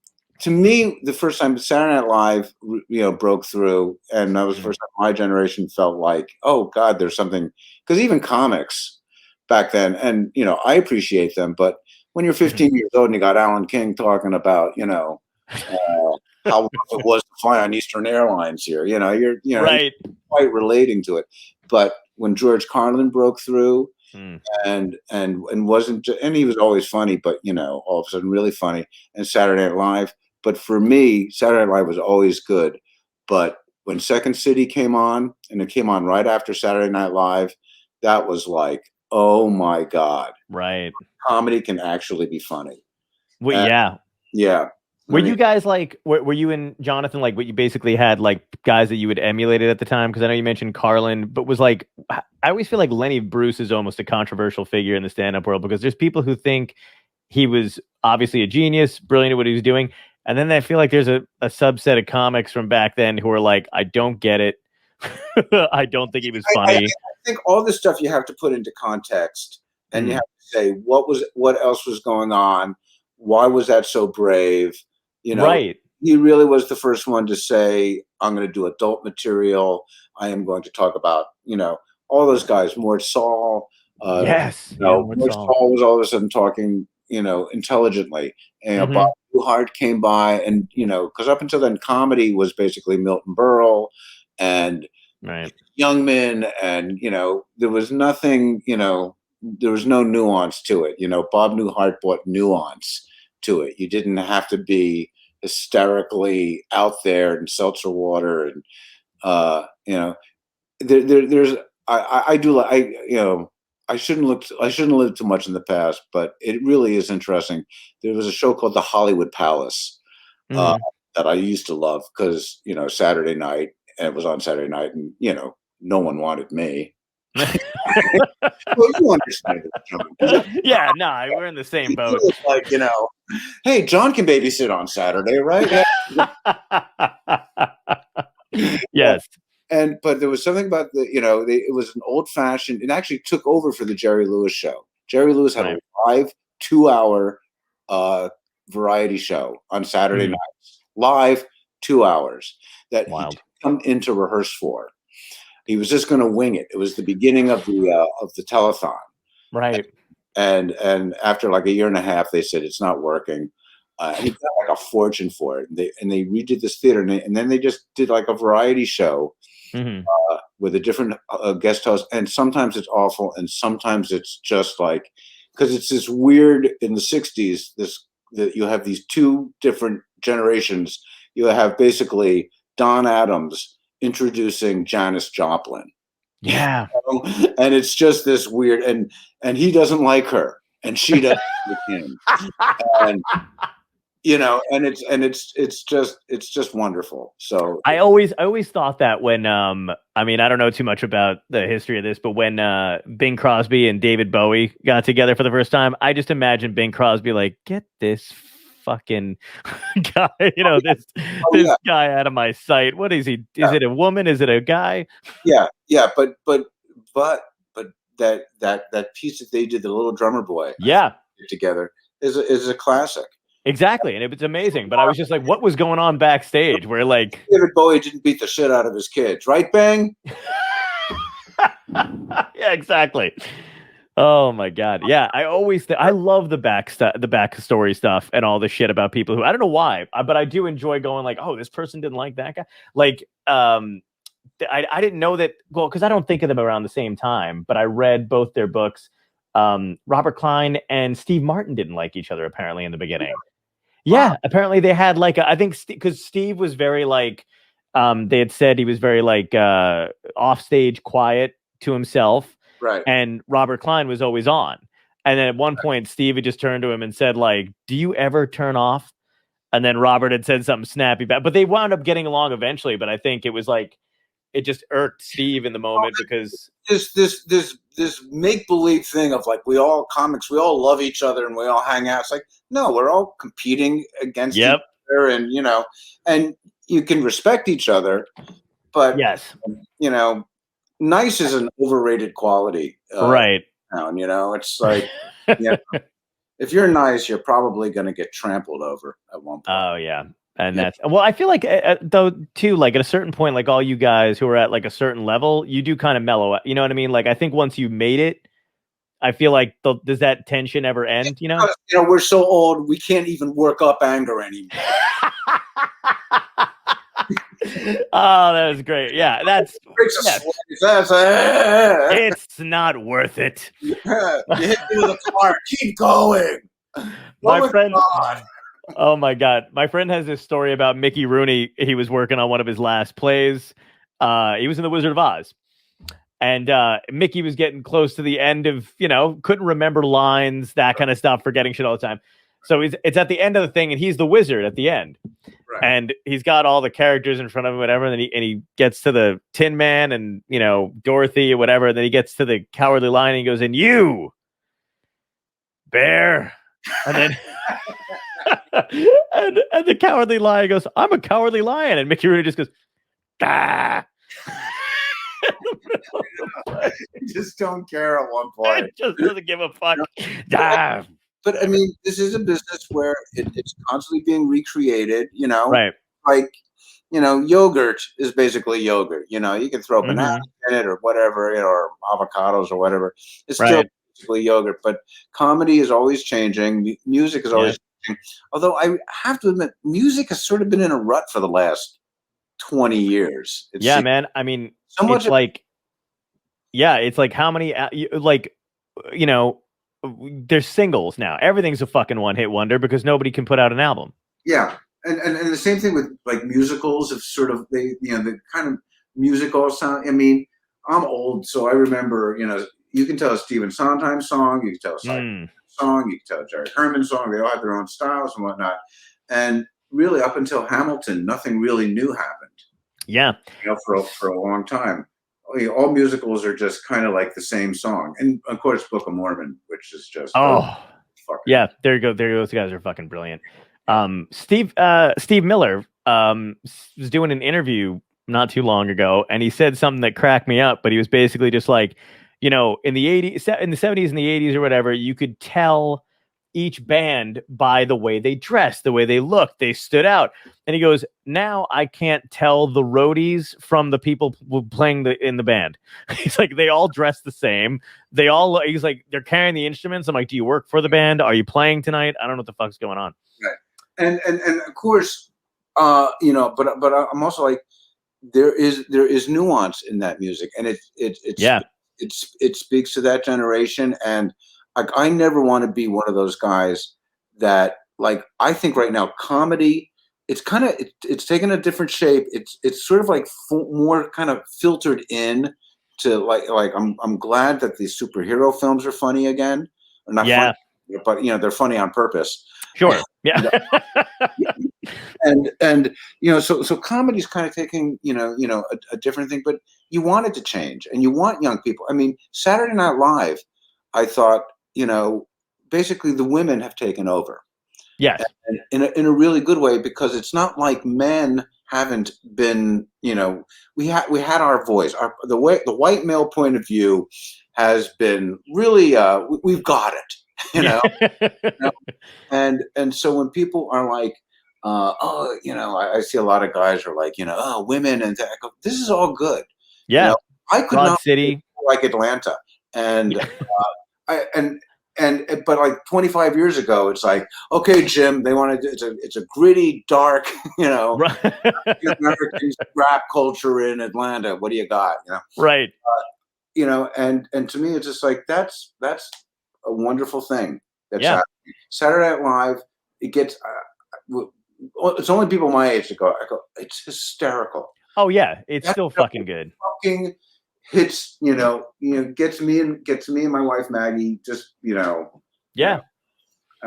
to me, the first time Saturday Night Live, broke through, and that was the first time my generation felt like, oh God, there's something. Because even comics back then, and I appreciate them, but when you're 15 years old and you got Alan King talking about, how rough it was to fly on Eastern Airlines here, you're right, quite relating to it. But when George Carlin broke through, and wasn't, and he was always funny, but all of a sudden really funny, and Saturday Night Live. But for me, Saturday Night Live was always good. But when Second City came on, and it came on right after Saturday Night Live, that was like, oh my God. Right. Comedy can actually be funny. Well, yeah. Yeah. Were you guys like, were you and Jonathan, like what you basically had like guys that you had emulated at the time? Because I know you mentioned Carlin, but was like, I always feel like Lenny Bruce is almost a controversial figure in the stand-up world, because there's people who think he was obviously a genius, brilliant at what he was doing. And then I feel like there's a subset of comics from back then who are like, I don't get it. I don't think he was funny. I think all this stuff you have to put into context, and you have to say, what else was going on? Why was that so brave? Right. He really was the first one to say, I'm going to do adult material. I am going to talk about, all those guys, Mort Saul. Yes. Mort Saul was all of a sudden talking, intelligently. And Bob Newhart came by, and, because up until then, comedy was basically Milton Berle and Youngman, and, there was nothing, there was no nuance to it. Bob Newhart brought nuance to it. You didn't have to be hysterically out there in seltzer water, and there's I shouldn't live too much in the past, but it really is interesting. There was a show called The Hollywood Palace that I used to love, because Saturday night, and it was on Saturday night, and no one wanted me. Well, you understand it, John. Yeah, no, we're in the same boat. Like, hey, John can babysit on Saturday, right? Yes. But there was something about it was an old fashioned. It actually took over for the Jerry Lewis show. Jerry Lewis had a live 2-hour variety show on Saturday nights, live 2 hours that he didn't come in to rehearse for. He was just going to wing it. It was the beginning of the telethon, right? And after like a year and a half, they said it's not working. He got like a fortune for it. And they redid this theater, and then they just did like a variety show with a different guest host. And sometimes it's awful, and sometimes it's just like, because it's this weird in the '60s. That you have these two different generations. You have basically Don Adams introducing Janis Joplin. Yeah. And it's just this weird, and he doesn't like her, and she doesn't like him. And it's just wonderful. So I always thought that when I mean, I don't know too much about the history of this, but when Bing Crosby and David Bowie got together for the first time, I just imagined Bing Crosby like, get this fucking guy, this guy out of my sight. What is he? Is it a woman? Is it a guy? Yeah, but that piece that they did, the Little Drummer Boy, together is a classic. Exactly, and it was amazing. But I was just like, what was going on backstage? Where like David Bowie didn't beat the shit out of his kids, right, Bang? Yeah, exactly. Oh my God. Yeah. I always I love the backstory stuff and all the shit about people who, I don't know why, but I do enjoy going like, oh, this person didn't like that guy. Like, I didn't know that. Well, cause I don't think of them around the same time, but I read both their books. Robert Klein and Steve Martin didn't like each other apparently in the beginning. Yeah. Wow. Apparently they had like, I think cause Steve was very like, they had said he was very like, off stage, quiet to himself. Right. And Robert Klein was always on. And then at one point, Steve had just turned to him and said, like, do you ever turn off? And then Robert had said something snappy back, but they wound up getting along eventually. But I think it was like, it just irked Steve in the moment because this make-believe thing of like, we all love each other and we all hang out. It's like, no, we're all competing against each other, and, you know, and you can respect each other, but yes, you know, nice is an overrated quality. Right. And, you know, it's like, yeah, if you're nice, you're probably going to get trampled over at one point. Oh yeah. And that's, well, I feel like though too, like at a certain point, like all you guys who are at like a certain level, you do kind of mellow out. You know what I mean? Like I think once you made it, I feel like does that tension ever end? You know, we're so old we can't even work up anger anymore. Oh, that was great. Yeah, that's it's not worth it. You hit me with a car. Keep going. My friend. Oh my God. My friend has this story about Mickey Rooney. He was working on one of his last plays. He was in The Wizard of Oz. And Mickey was getting close to the end of, you know, couldn't remember lines, that kind of stuff, forgetting shit all the time. So it's at the end of the thing, and he's the wizard at the end. Right. And he's got all the characters in front of him, whatever. And he gets to the Tin Man and, you know, Dorothy or whatever. And then he gets to the Cowardly Lion and he goes, and you, bear. And then and the Cowardly Lion goes, I'm a cowardly lion. And Mickey Rooney just goes, ah. You just don't care at one point. It just doesn't give a fuck. Ah. But I mean, this is a business where it's constantly being recreated, you know, right? Like, you know, yogurt is basically yogurt. You know, you can throw bananas in it or whatever, you know, or avocados or whatever. It's still basically yogurt. But comedy is always changing. Music is always changing. Although I have to admit, music has sort of been in a rut for the last 20 years. Yeah, man. I mean, so much like, yeah, it's like how many, like, you know, there's singles now. Everything's a fucking one-hit wonder because nobody can put out an album. Yeah, and the same thing with like musicals. It's sort of the kind of musical sound. I mean, I'm old, so I remember, you know, you can tell a Stephen Sondheim song, you can tell a song, you can tell a Jerry Herman song. They all have their own styles and whatnot. And really, up until Hamilton, nothing really new happened. Yeah, you know, for a long time. All musicals are just kind of like the same song, and of course, Book of Mormon, which is just yeah. There you go. Those guys are fucking brilliant. Steve Miller was doing an interview not too long ago, and he said something that cracked me up. But he was basically just like, you know, in the 70s and the 80s or whatever, you could tell each band by the way they dressed, the way they looked, they stood out. And he goes, now I can't tell the roadies from the people playing in the band. He's like, they all dress the same. He's like, they're carrying the instruments. I'm like, do you work for the band? Are you playing tonight? I don't know what the fuck's going on. Right. And of course, you know, but I'm also like, there is nuance in that music, and it speaks to that generation. And like, I never want to be one of those guys that, like, I think right now comedy, it's kind of it's taken a different shape. It's sort of like more kind of filtered in to like I'm glad that these superhero films are funny again. Or not funny, but you know, they're funny on purpose. Sure. Yeah. and you know, so comedy's kind of taking, you know, a different thing, but you want it to change, and you want young people. I mean, Saturday Night Live, I thought, you know, basically the women have taken over. Yes. And in a really good way, because it's not like men haven't been, you know, we had our voice. The white male point of view has been really, we've got it, you know? You know? And so when people are like, oh, you know, I see a lot of guys are like, you know, oh, women, and I go, this is all good. Yeah. You know, I could Broad not City, like Atlanta, and but like 25 years ago, it's like, okay, Jim, they want to. It's a gritty, dark, you know, American rap culture in Atlanta. What do you got? You know, right? You know, and to me, it's just like that's a wonderful thing. That's happening. Saturday Night Live. It gets. It's only people my age that go. I go. It's hysterical. Oh yeah, it's still fucking good. Fucking hits, gets me and my wife Maggie, just Yeah.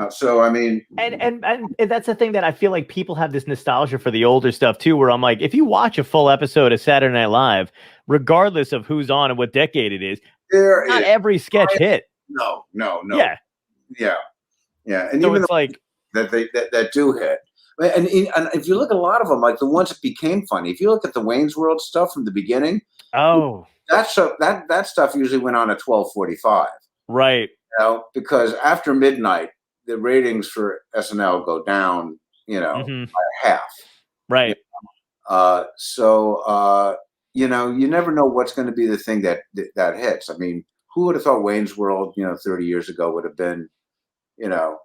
So I mean, and that's the thing that I feel like people have this nostalgia for the older stuff too, where I'm like, if you watch a full episode of Saturday Night Live, regardless of who's on and what decade it is, not every sketch hit. No. Yeah. And so even it's like that do hit. And if you look at a lot of them, like the ones that became funny, if you look at the Wayne's World stuff from the beginning, that stuff usually went on at 12:45, right? Because after midnight, the ratings for SNL go down, by half, right? So you never know what's going to be the thing that hits. I mean, who would have thought Wayne's World, 30 years ago would have been, a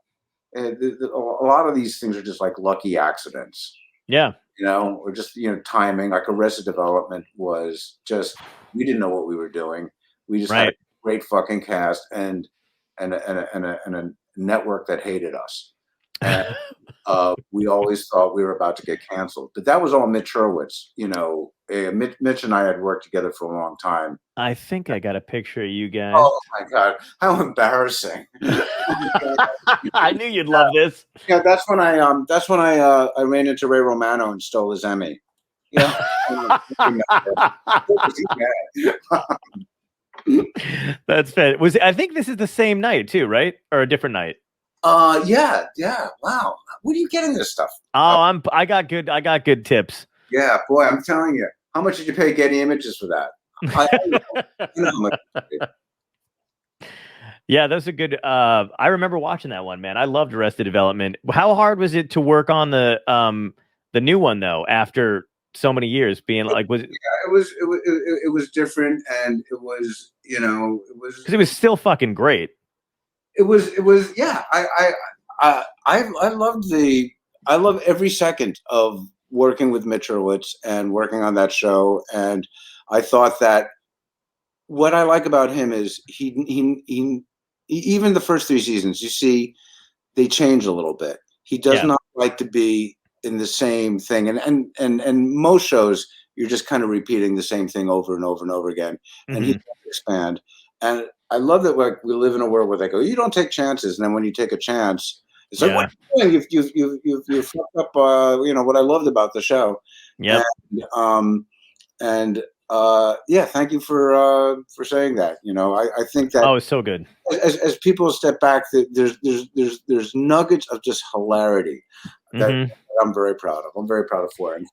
lot of these things are just like lucky accidents. Yeah. Or just, timing. Like Arrested Development was just, we didn't know what we were doing. We just had a great fucking cast and a network that hated us. And we always thought we were about to get canceled. But that was all Mitch Hurwitz. Mitch and I had worked together for a long time. I think I got a picture of you guys. Oh my God, how embarrassing! I knew you'd love this. Yeah, that's when I ran into Ray Romano and stole his Emmy. Yeah. That's fair. I think this is the same night too, right? Or a different night? Yeah. Wow. Where are you getting this stuff? Oh, I got good tips. Yeah, boy, I'm telling you. How much did you pay Getty Images for that? Yeah, that's a good. I remember watching that one, man. I loved Arrested Development. How hard was it to work on the new one though? After so many years, being like, was it? Yeah, it was different, and it was because it was still fucking great. It was yeah. I love every second of working with Mitch Hurwitz and working on that show, and I thought that what I like about him is he even the first 3 seasons, you see, they change a little bit. He does not like to be in the same thing, and most shows you're just kind of repeating the same thing over and over and over again, and he doesn't expand. And I love that we live in a world where they go, you don't take chances, and then when you take a chance, it's like, what are you doing? You've fucked up. What I loved about the show. Yeah. Thank you for saying that. I think that it's so good. As people step back, there's nuggets of just hilarity that I'm very proud of. I'm very proud of 4 and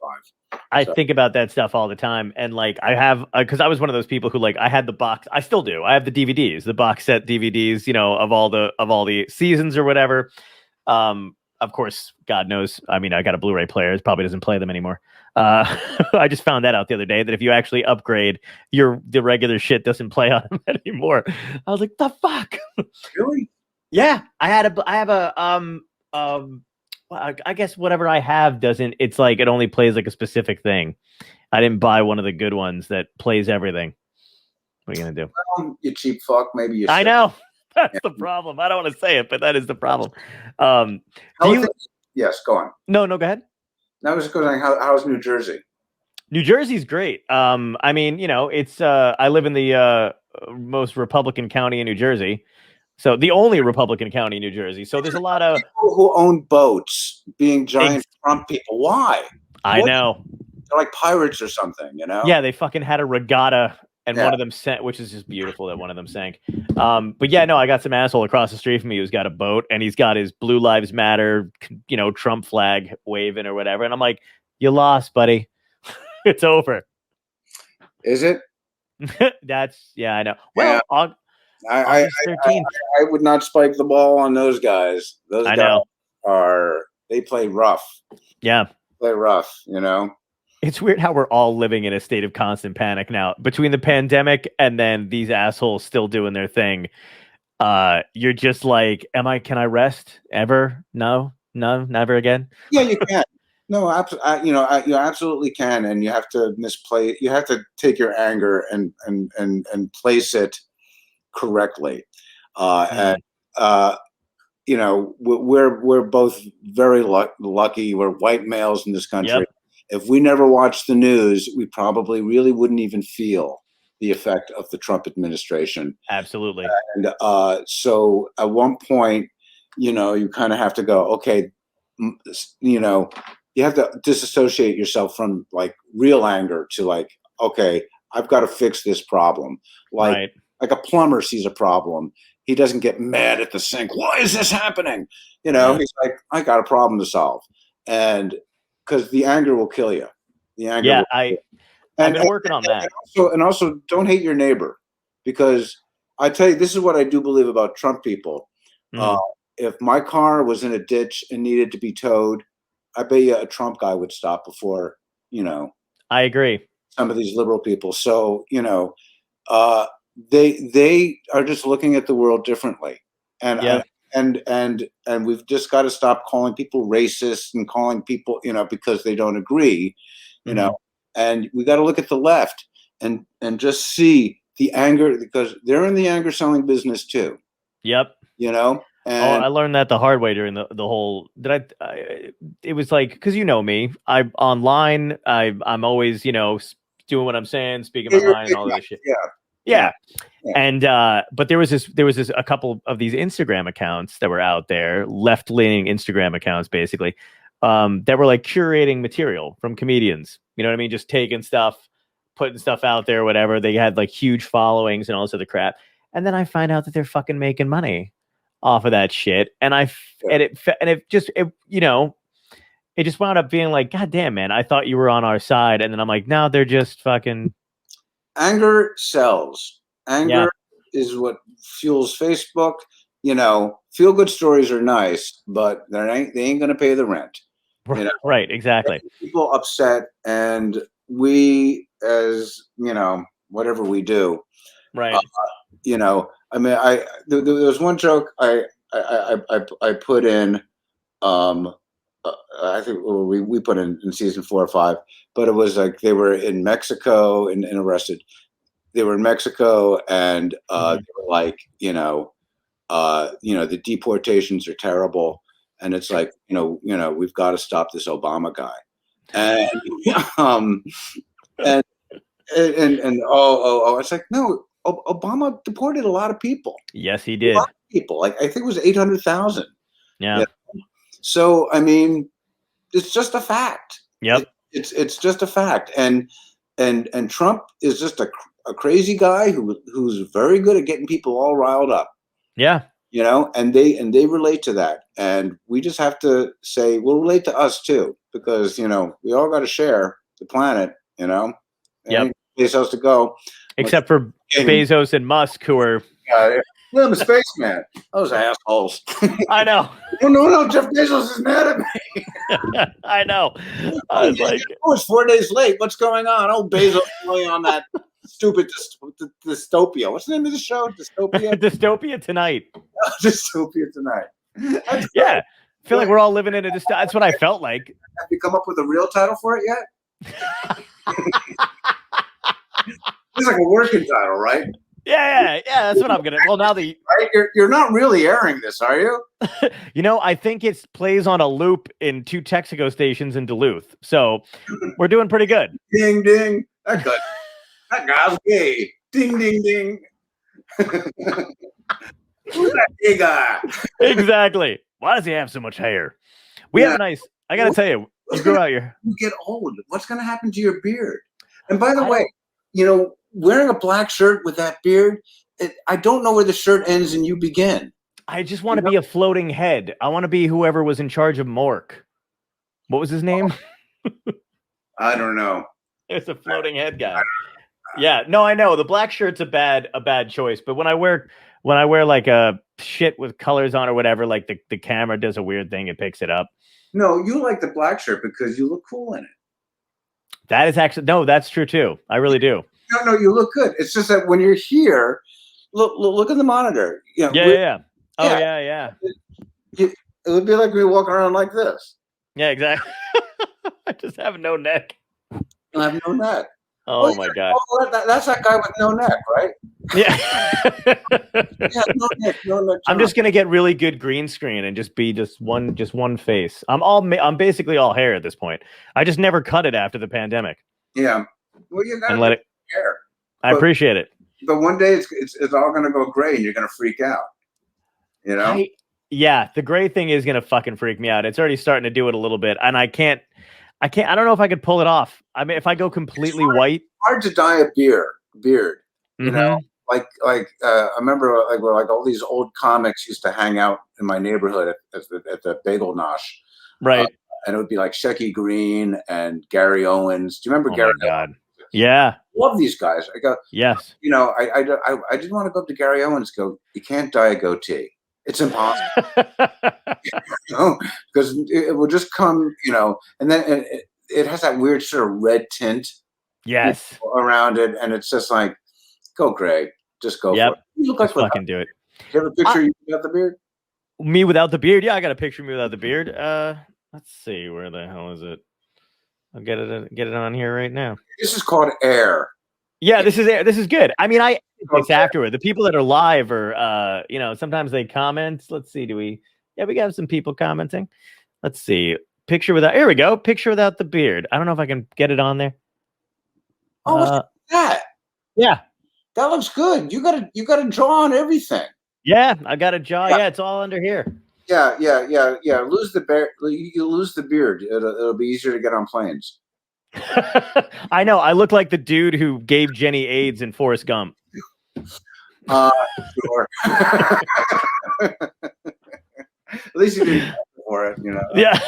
5. I think about that stuff all the time, and like I have, because I was one of those people who I had the box. I still do. I have the DVDs, the box set DVDs, of all the seasons or whatever. Of course, God knows. I mean, I got a Blu-ray player. It probably doesn't play them anymore. I just found that out the other day, that if you actually upgrade, the regular shit doesn't play on them anymore. I was like, the fuck? Really? Yeah, I have a well, I guess whatever I have doesn't. It's like it only plays like a specific thing. I didn't buy one of the good ones that plays everything. What are you gonna do? You cheap fuck. Maybe you. I know. That's the problem. I don't want to say it, but that is the problem. Yes, go on. No, go ahead. I was going. How's New Jersey? New Jersey's great. I mean, it's. I live in the most Republican county in New Jersey, so the only Republican county in New Jersey. So there's a lot of people who own boats being giant Trump people. Why? I know. They're like pirates or something, Yeah, they fucking had a regatta. And one of them sank, which is just beautiful that one of them sank. But yeah, no, I got some asshole across the street from me who's got a boat, and he's got his Blue Lives Matter, Trump flag waving or whatever. And I'm like, you lost, buddy. It's over. Is it? I know. Well, yeah. I would not spike the ball on those guys. Those guys they play rough. Yeah. Play rough, It's weird how we're all living in a state of constant panic now between the pandemic and then these assholes still doing their thing. You're just like, can I rest ever? No, never again. Yeah, you can. No, you absolutely can. And you have to you have to take your anger and place it correctly. We're both very lucky. We're white males in this country. Yep. If we never watched the news, we probably really wouldn't even feel the effect of the Trump administration. Absolutely. And so at one point, you kind of have to go, okay, you have to disassociate yourself from like real anger to like, okay, I've got to fix this problem. Like a plumber sees a problem. He doesn't get mad at the sink. Why is this happening? He's like, I got a problem to solve. And because the anger will kill you. The anger will kill you. I've been working on that. And also, don't hate your neighbor, because I tell you, this is what I do believe about Trump people. If my car was in a ditch and needed to be towed, I bet you a Trump guy would stop before, I agree. Some of these liberal people. So, they are just looking at the world differently. And and we've just got to stop calling people racist and calling people, because they don't agree, and we got to look at the left and just see the anger, because they're in the anger selling business too. Yep. And I learned that the hard way during the whole. It was like, because me, I'm online. I'm always doing what I'm saying, speaking my mind, and all that shit. Yeah. And but there was a couple of these Instagram accounts that were out there, left-leaning Instagram accounts, basically, that were like curating material from comedians. You know what I mean? Just taking stuff, putting stuff out there, whatever. They had like huge followings and all this other crap. And then I find out that they're fucking making money off of that shit. And it just wound up being like, God damn, man, I thought you were on our side. And then I'm like, no, they're just fucking. Anger sells. Anger is what fuels Facebook. Feel good stories are nice, but they ain't going to pay the rent. Right, exactly. People upset, and we, as whatever we do, right. I mean, there was one joke I put in. I think we put in season 4 or 5, but it was like they were in Mexico and arrested. They were in Mexico, and they were like, the deportations are terrible, and it's like, we've got to stop this Obama guy, and it's like, no, Obama deported a lot of people. Yes, he did. A lot of people, like I think it was 800,000. Yeah. So I mean, it's just a fact. Yep. It's just a fact, and Trump is just a crazy guy who's very good at getting people all riled up. Yeah. And they relate to that, and we just have to say we'll relate to us too, because we all got to share the planet. Yep. Place else to go, except for Bezos and Musk, who are. I'm a spaceman. Those assholes. I know. No, Jeff Bezos is mad at me. I know. I was like, it's 4 days late. What's going on? Oh, Bezos is really on that stupid Dystopia. What's the name of the show? Dystopia? Dystopia Tonight. Dystopia Tonight. Yeah. I feel like we're all living in a dystopia. That's what I felt like. Have you come up with a real title for it yet? It's like a working title, right? Yeah. That's what I'm gonna. Well, now that you're not really airing this, are you? I think it plays on a loop in 2 Texaco stations in Duluth, so we're doing pretty good. Ding ding. That guy's gay. Ding ding ding. Who's that gay guy? Exactly. Why does he have so much hair? We have a nice. I gotta tell you, you grow out your. You get old. What's gonna happen to your beard? And by the way, wearing a black shirt with that beard, I don't know where the shirt ends and you begin. I just want to be a floating head. I want to be whoever was in charge of Mork. What was his name? I don't know. It's a floating head guy. Yeah, no, I know the black shirt's a bad choice. But when I wear like a shit with colors on or whatever, like the camera does a weird thing, it picks it up. No, you like the black shirt because you look cool in it. That is actually that's true too. I really do. No, you look good. It's just that when you're here, look at the monitor. Yeah. Oh yeah. It would be like we walking around like this. Yeah, exactly. I just have no neck. I have no neck. Oh my God. That's that guy with no neck, right? Yeah. No neck. I'm just gonna get really good green screen and just be one face. I'm basically all hair at this point. I just never cut it after the pandemic. Yeah. Well, you gotta let it hair. I appreciate it. But one day it's all gonna go gray, and you're gonna freak out. You know? Yeah, the gray thing is gonna fucking freak me out. It's already starting to do it a little bit, and I don't know if I could pull it off. I mean, if I go completely white, hard to dye a beard. You know, Mhm. I remember like all these old comics used to hang out in my neighborhood at the Bagel Nosh. Right. And it would be like Shecky Green and Gary Owens. Do you remember Gary? Oh my God. Yeah. Love these guys. I go, Yes. you know, I didn't want to go up to Gary Owens and go, you can't dye a goatee. It's impossible. You know, because it will just come, you know, and then it has that weird sort of red tint Yes. around it. And it's just like, go gray. Just go for it. You look like Just fucking do it. Do you have a picture of you without the beard? Me without the beard? Yeah, I got a picture of me without the beard. Let's see, where the hell is it? I'll get it on here right now. This is called air. Yeah, this is good. I mean, I this afterward. The people that are live are you know, sometimes they comment. Let's see, we got some people commenting. Let's see. Picture without, here we go. Picture without the beard. I don't know if I can get it on there. Oh, what's that? Yeah. That looks good. You gotta draw on everything. Yeah, I got a jaw. Yeah, it's all under here. Yeah. Lose the beard. You lose the beard. It'll be easier to get on planes. I know. I look like the dude who gave Jenny AIDS in Forrest Gump. Sure. At least you didn't for it, you know. Yeah.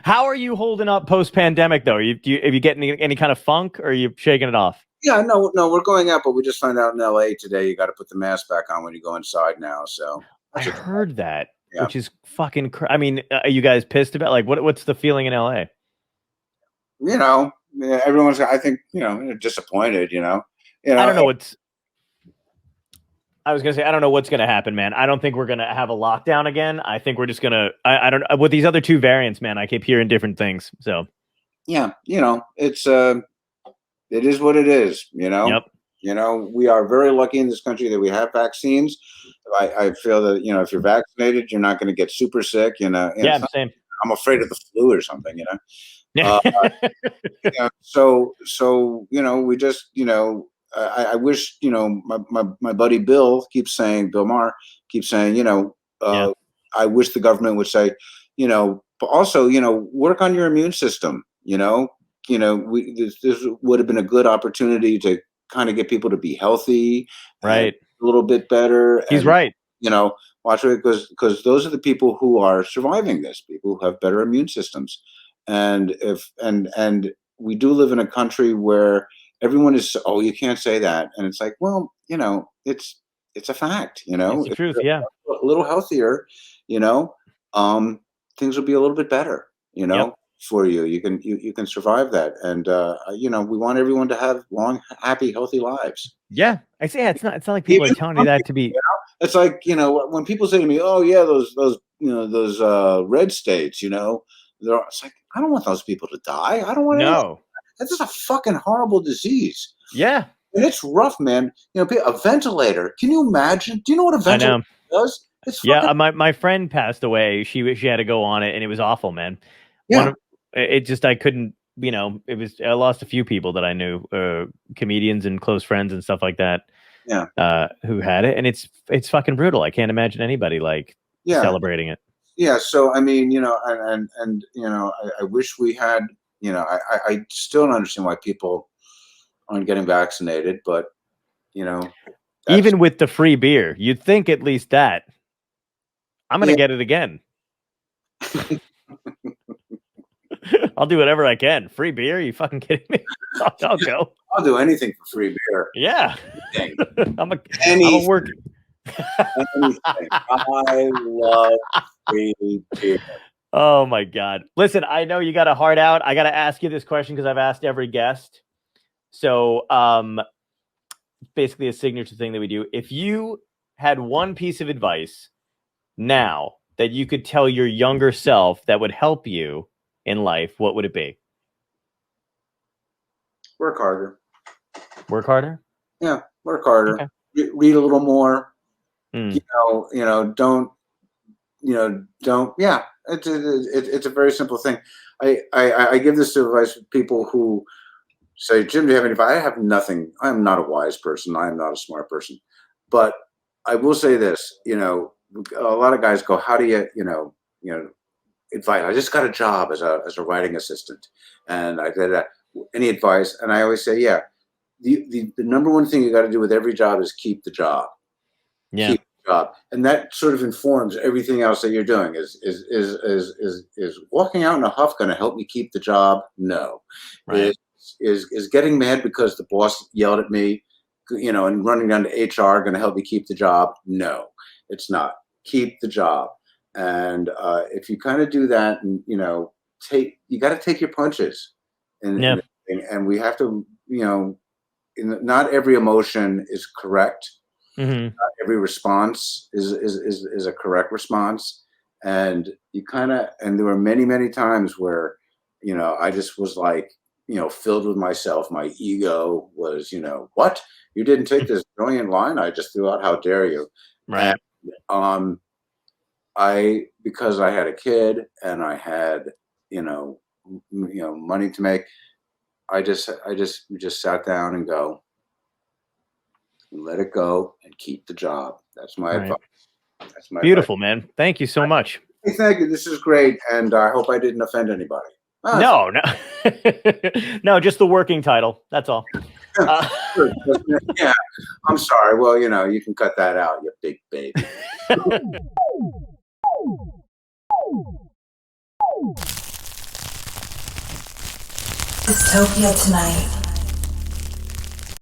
How are you holding up post-pandemic, though? Are you getting any kind of funk, or are you shaking it off? Yeah, no, we're going out, but we just found out in LA today you got to put the mask back on when you go inside now. So I heard that, yeah. Which is fucking. I mean, are you guys pissed about? Like, what's the feeling in LA? You know, everyone's. I think disappointed. You know, I don't know what's. I was gonna say I don't know what's gonna happen, man. I don't think we're gonna have a lockdown again. I think we're just gonna. I don't with these other two variants, man. I keep hearing different things. So yeah, you know, it's it is what it is. You know. Yep. You know, we are very lucky in this country that we have vaccines. I feel that, you know, if you're vaccinated, you're not going to get super sick. You know, yeah, same. I'm afraid of the flu or something. You know. Yeah. So you know, we just, you know, I wish, you know, my buddy Bill Maher keeps saying, you know, I wish the government would say, you know, but also, you know, work on your immune system. You know, this would have been a good opportunity to kind of get people to be healthy, right? A little bit better. He's right. You know, watch it because those are the people who are surviving this. People who have better immune systems. And we do live in a country where everyone is, oh, you can't say that, and it's like, well, you know, it's a fact, you know, it's the truth. Yeah, a little healthier, you know, things will be a little bit better, you know, for you. You can survive that, and you know, we want everyone to have long, happy, healthy lives. Yeah, I say it's not like people are telling you that to be. You know? It's like, you know, when people say to me, oh yeah, those you know, those red states, you know. It's like, I don't want those people to die. I don't want to. That's just a fucking horrible disease. Yeah. And it's rough, man. You know, a ventilator. Can you imagine? Do you know what a ventilator does? It's my friend passed away. She had to go on it, and it was awful, man. Yeah. I couldn't, you know, I lost a few people that I knew, comedians and close friends and stuff like that. Yeah. Who had it, and it's fucking brutal. I can't imagine anybody celebrating it. Yeah, so I mean, you know, and you know, I wish we had, you know, I still don't understand why people aren't getting vaccinated, but you know, even with the free beer, you'd think at least that. I'm gonna get it again. I'll do whatever I can. Free beer? You fucking kidding me? I'll go. I'll do anything for free beer. Yeah. I'm a work. Anything. I love free beer. Oh my God. Listen, I know you got a heart out. I got to ask you this question because I've asked every guest. So basically a signature thing that we do. If you had one piece of advice now that you could tell your younger self that would help you in life, what would it be? Work harder. Work harder? Yeah, work harder. Okay. Read a little more. Mm. Don't. Yeah, it's a very simple thing. I give this advice to people who say, Jim, do you have any advice? I have nothing. I am not a wise person. I am not a smart person. But I will say this, a lot of guys go, how do you advice? I just got a job as a writing assistant. And I did that. Any advice? And I always say, yeah, the number one thing you got to do with every job is keep the job. Yeah. Keep the job. And that sort of informs everything else that you're doing. Is walking out in a huff going to help me keep the job? No. Right. Is getting mad because the boss yelled at me, and running down to HR going to help me keep the job? No, it's not. Keep the job. And if you kind of do that, and you got to take your punches. And we have to, not every emotion is correct. Mm-hmm. Not every response is a correct response. And and there were many times where, I just was like, filled with myself. My ego was, what? You didn't take this brilliant line I just threw out. How dare you? Right. And, because I had a kid and I had, money to make, I just sat down and go, let it go and keep the job. That's my advice. That's my beautiful, advice. man. Thank you so much. Hey, thank you. This is great. And I hope I didn't offend anybody. No. No, just the working title. That's all. Yeah, I'm sorry. Well, you can cut that out, you big baby. Dystopia tonight.